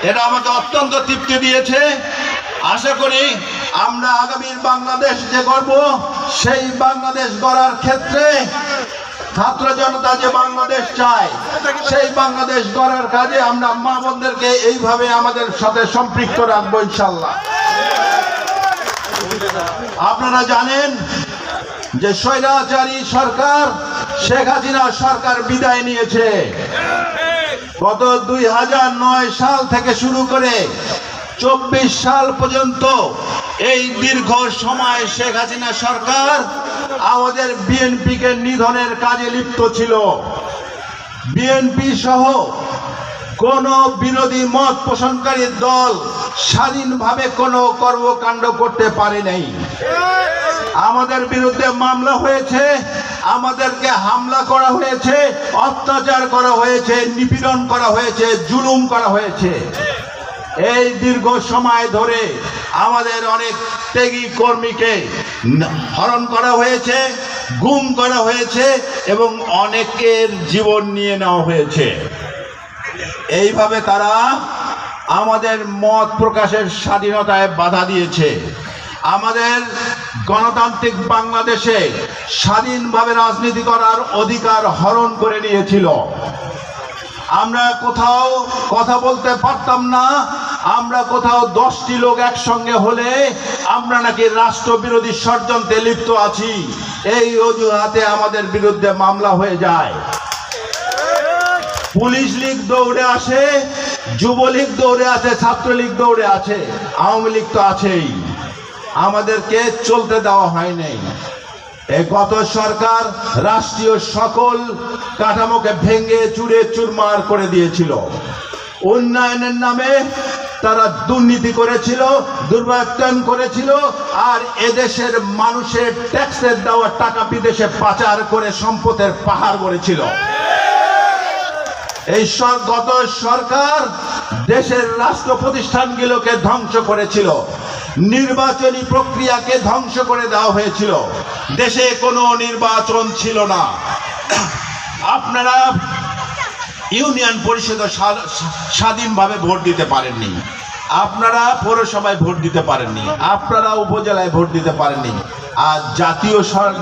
এটা আমাকে অত্যন্ত তৃপ্তি দিয়েছে। আশা করি আমরা আগামীর বাংলাদেশ যে গড়ব, সেই বাংলাদেশ গড়ার ক্ষেত্রে ছাত্র জনতা যে বাংলাদেশ চায়, সেই বাংলাদেশ গড়ার কাজে আমরা মা বোনদেরকে এইভাবে আমাদের সাথে সম্পৃক্ত রাখবো ইনশাল্লাহ। আপনারা জানেন যে স্বৈরাচারী সরকার শেখ হাসিনা সরকার বিদায় নিয়েছে। গত 2009 সাল থেকে শুরু করে 24 সাল পর্যন্ত এই দীর্ঘ সময় শেখ হাসিনা সরকার আমাদের বিএনপিকে নিধনের কাজে লিপ্ত ছিল। বিএনপি সহ কোন বিরোধী মত পোষণকারী দল স্বাধীনভাবে কোনো কর্মকাণ্ড করতে পারে নাই। আমাদের বিরুদ্ধে মামলা হয়েছে, আমাদেরকে হামলা করা হয়েছে, অত্যাচার করা হয়েছে, নিপীড়ন করা হয়েছে, জুলুম করা হয়েছে। এই দীর্ঘ সময় ধরে আমাদের অনেক ত্যাগী কর্মীকে হরণ করা হয়েছে, গুম করা হয়েছে এবং অনেকের জীবন নিয়ে নেওয়া হয়েছে। এইভাবে তারা আমাদের মত প্রকাশের স্বাধীনতায় বাধা দিয়েছে। আমাদের গণতান্ত্রিক বাংলাদেশে স্বাধীনভাবে রাজনীতি করার অধিকার হরণ করে নিয়েছিল। আমরা কোথাও কথা বলতে পারতাম না। আমরা কোথাও 10টি লোক একসঙ্গে হলে আমরা নাকি রাষ্ট্রবিরোধী ষড়যন্ত্রে লিপ্ত আছি, এই অজুহাতে আমাদের বিরুদ্ধে মামলা হয়ে যায়। পুলিশ লীগ দৌড়ে আসে, যুবলীগ দৌড়ে আছে, ছাত্রলীগ দৌড়ে আছে, আওয়ামী লীগ তো আছেই। আমাদেরকে চলতে দেওয়া হয় নাই। এই গত সরকার রাষ্ট্রীয় সকল কাঠামোকে ভেঙে চুরে চুরমার করে দিয়েছিল। উন্নয়নের নামে তারা দুর্নীতি করেছিল, দুর্বৃত্তায়ন করেছিল, আর এদেশের মানুষের ট্যাক্সের দেওয়া টাকা বিদেশে পাচার করে সম্পদের পাহাড় গড়েছিল। এই গত সরকার দেশের রাষ্ট্র প্রতিষ্ঠানগুলোকে ধ্বংস করেছিল, নির্বাচনী প্রক্রিয়াকে ধ্বংস করে দেওয়া হয়েছিল। দেশে কোনো নির্বাচন ছিল না। আপনারা ইউনিয়ন পরিষদে স্বাধীনভাবে ভোট দিতে পারেননি, আপনারা পৌরসভায় ভোট দিতে পারেননি, আপনারা উপজেলায় ভোট দিতে পারেননি। আর জাতীয়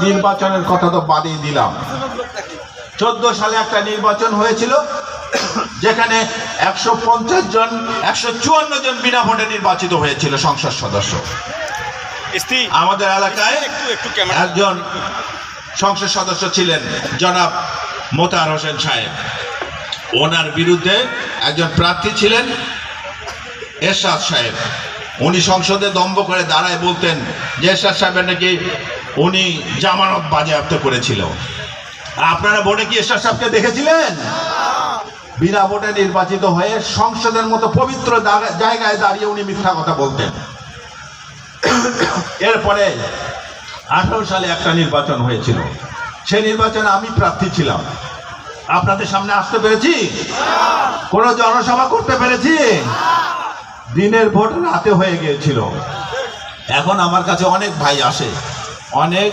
নির্বাচনের কথা তো বাদই দিলাম। 14 সালে একটা নির্বাচন হয়েছিল যেখানে 154 জন 154 জন বিনা ভোটে নির্বাচিত হয়েছিল সংসদ সদস্য। আমাদের এলাকায় একজন সংসদ সদস্য ছিলেন জনাব মোতাহার হোসেন সাহেব। ওনার বিরুদ্ধে একজন প্রার্থী ছিলেন এরশাদ সাহেব। উনি সংসদে দম্ভ করে দাঁড়ায় বলতেন যে এরশাদ সাহেবের নাকি উনি জামানত বাজেয়াপ্ত করেছিল। আপনারা ভোটে কি এরশাদ সাহেবকে দেখেছিলেন? বিনা ভোটে নির্বাচিত হয়ে সংসদের মতো পবিত্র জায়গায় দাঁড়িয়ে উনি মিথ্যা কথা বলতেন। এরপরে 18 সালে একটা নির্বাচন হয়েছিল। সেই নির্বাচনে আমি প্রার্থী ছিলাম। আপনাদের সামনে আসতে পেরেছি? কোন জনসভা করতে পেরেছি? দিনের ভোট রাতে হয়ে গিয়েছিল। এখন আমার কাছে অনেক ভাই আসে, অনেক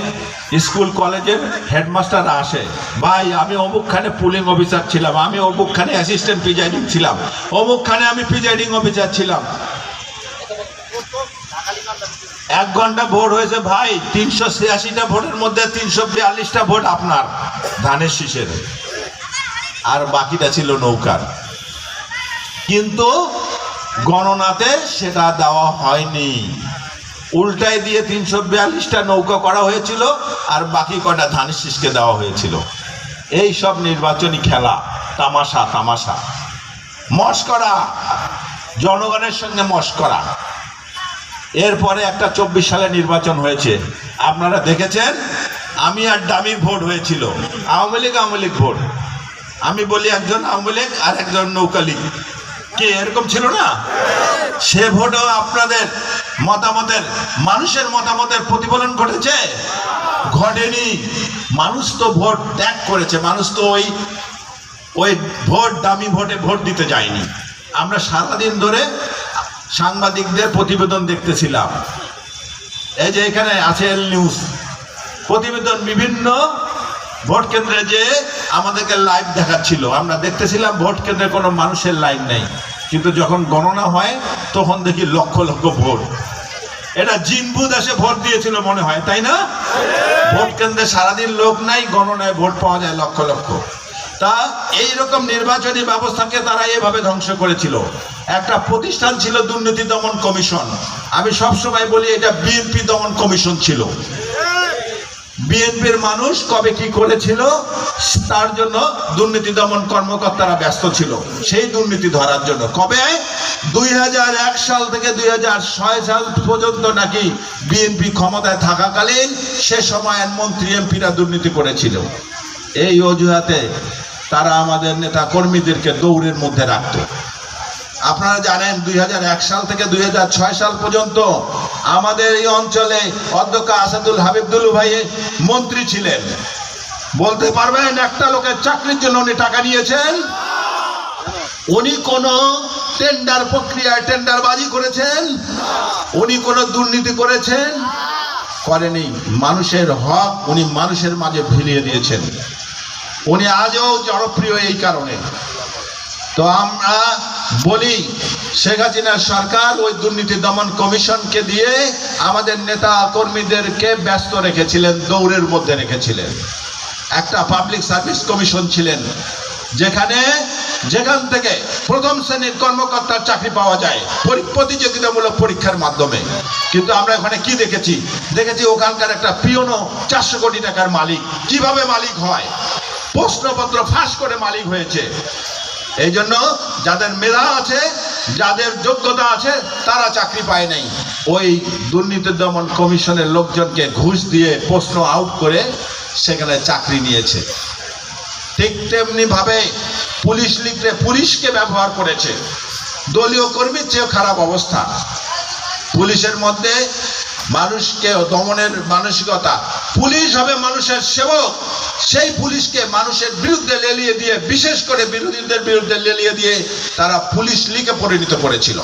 স্কুল কলেজের হেডমাস্টাররা আসে, ভাই আমি অমুকখানে পুলিং অফিসার ছিলাম, আমি অমুকখানে অ্যাসিস্ট্যান্ট প্রিজাইডিং ছিলাম, অমুকখানে আমি প্রিজাইডিং অফিসার ছিলাম। 1 ঘন্টা ভোট হয়েছে ভাই, 386টা ভোটের মধ্যে 342টা ভোট আপনার ধানের শীষের, আর বাকিটা ছিল নৌকার। কিন্তু গণনাতে সেটা দেওয়া হয়নি, উল্টায় দিয়ে 342টা নৌকা করা হয়েছিল আর বাকি কটা ধানের শীষকে দেওয়া হয়েছিল। এই সব নির্বাচনী খেলা, তামাশা তামাশা, মস্করা, জনগণের সঙ্গে মস্করা। এরপরে একটা 24 সালে নির্বাচন হয়েছে, আপনারা দেখেছেন। আমি আর ডামির ভোট হয়েছিল, আওয়ামী লীগ ভোট। আমি বলি একজন আওয়ামী লীগ আর একজন নৌকা লীগ, কে এরকম ছিল না? সে ভোটও আপনাদের মতামতের, মানুষের মতামতের প্রতিফলন ঘটেছে? ঘটেনি। মানুষ তো ভোট ত্যাগ করেছে, মানুষ তো ওই ভোট দামি ভোটে ভোট দিতে যায়নি। আমরা সারাদিন ধরে সাংবাদিকদের প্রতিবেদন দেখতেছিলাম। এই যে এখানে আছে এল নিউজ প্রতিবেদন, বিভিন্ন ভোট কেন্দ্রে যে আমাদেরকে লাইভ দেখাচ্ছিল, আমরা দেখতেছিলাম ভোট কেন্দ্রে কোনো মানুষের লাইন নেই। কিন্তু যখন গণনা হয় তখন দেখি লক্ষ লক্ষ ভোট। এটা জিনবুদ এসে ভোট দিয়েছিল মনে হয়, তাই না? ভোট কেন্দ্রে সারাদিন লোক নাই, গণনায় ভোট পাওয়া যায় লক্ষ লক্ষ। তা এইরকম নির্বাচনী ব্যবস্থাকে তারা এভাবে ধ্বংস করেছিল। একটা প্রতিষ্ঠান ছিল দুর্নীতি দমন কমিশন। আমি সবসময় বলি এটা বিএনপি দমন কমিশন ছিল। বিএনপির মানুষ কবে কি করেছিল তার জন্য দুর্নীতি দমন কর্মকর্তারা ব্যস্ত ছিল, সেই দুর্নীতি ধরার জন্য। কবে? 2001 সাল থেকে 2006 সাল পর্যন্ত নাকি বিএনপি ক্ষমতায় থাকাকালীন সে সময়ের মন্ত্রী এমপিরা দুর্নীতি করেছিল। এই অজুহাতে তারা আমাদের নেতা কর্মীদেরকে দৌড়ের মধ্যে রাখত। আপনারা জানেন 2001 সাল থেকে 2006 সাল পর্যন্ত আমাদের এই অঞ্চলে অধ্যক্ষ আসাদুল হাবিব দুলু ভাই মন্ত্রী ছিলেন। বলতে পারবেন একটা লোকের চাকরির জন্য উনি টাকা নিয়েছেন? উনি কোন টেন্ডার প্রক্রিয়ায় টেন্ডারবাজি করেছেন? উনি কোন দুর্নীতি করেছেন? করেনি। মানুষের হক উনি মানুষের মাঝে ভিলিয়ে দিয়েছেন। উনি আজও জনপ্রিয় এই কারণে। তো আমরা বলি শেখ হাসিনার সরকার ওই দুর্নীতি দমন কমিশনকে দিয়ে আমাদের নেতা কর্মীদেরকে ব্যস্ত রেখেছিলেন, দৌড়ের মধ্যে রেখেছিলেন। একটা পাবলিক সার্ভিস কমিশন ছিলেন যেখান থেকে প্রথম শ্রেণীর কর্মকর্তার চাকরি পাওয়া যায় প্রতিযোগিতামূলক পরীক্ষার মাধ্যমে। কিন্তু আমরা ওখানে কি দেখেছি ওখানকার একটা পিওনো 400 কোটি টাকার মালিক। কিভাবে মালিক হয়? প্রশ্নপত্র ফাঁস করে মালিক হয়েছে। এই জন্য যাদের মেধা আছে, যাদের যোগ্যতা আছে তারা চাকরি পায় নাই। ওই দুর্নীতি দমন কমিশনের লোকজনকে ঘুষ দিয়ে প্রশ্ন আউট করে সেখানে চাকরি নিয়েছে। ঠিক তেমনি ভাবে পুলিশ লিখতে পুলিশকে ব্যবহার করেছে। দলীয় কর্মীর চেয়ে খারাপ অবস্থা। পুলিশের মধ্যে মানুষকে দমনের মানসিকতা। পুলিশ হবে মানুষের সেবক, সেই পুলিশকে মানুষের বিরুদ্ধে লেলিয়ে দিয়ে, বিশেষ করে বিরোধীদের বিরুদ্ধে লেলিয়ে দিয়ে তারা পুলিশ লিগে পরিণত করেছিল।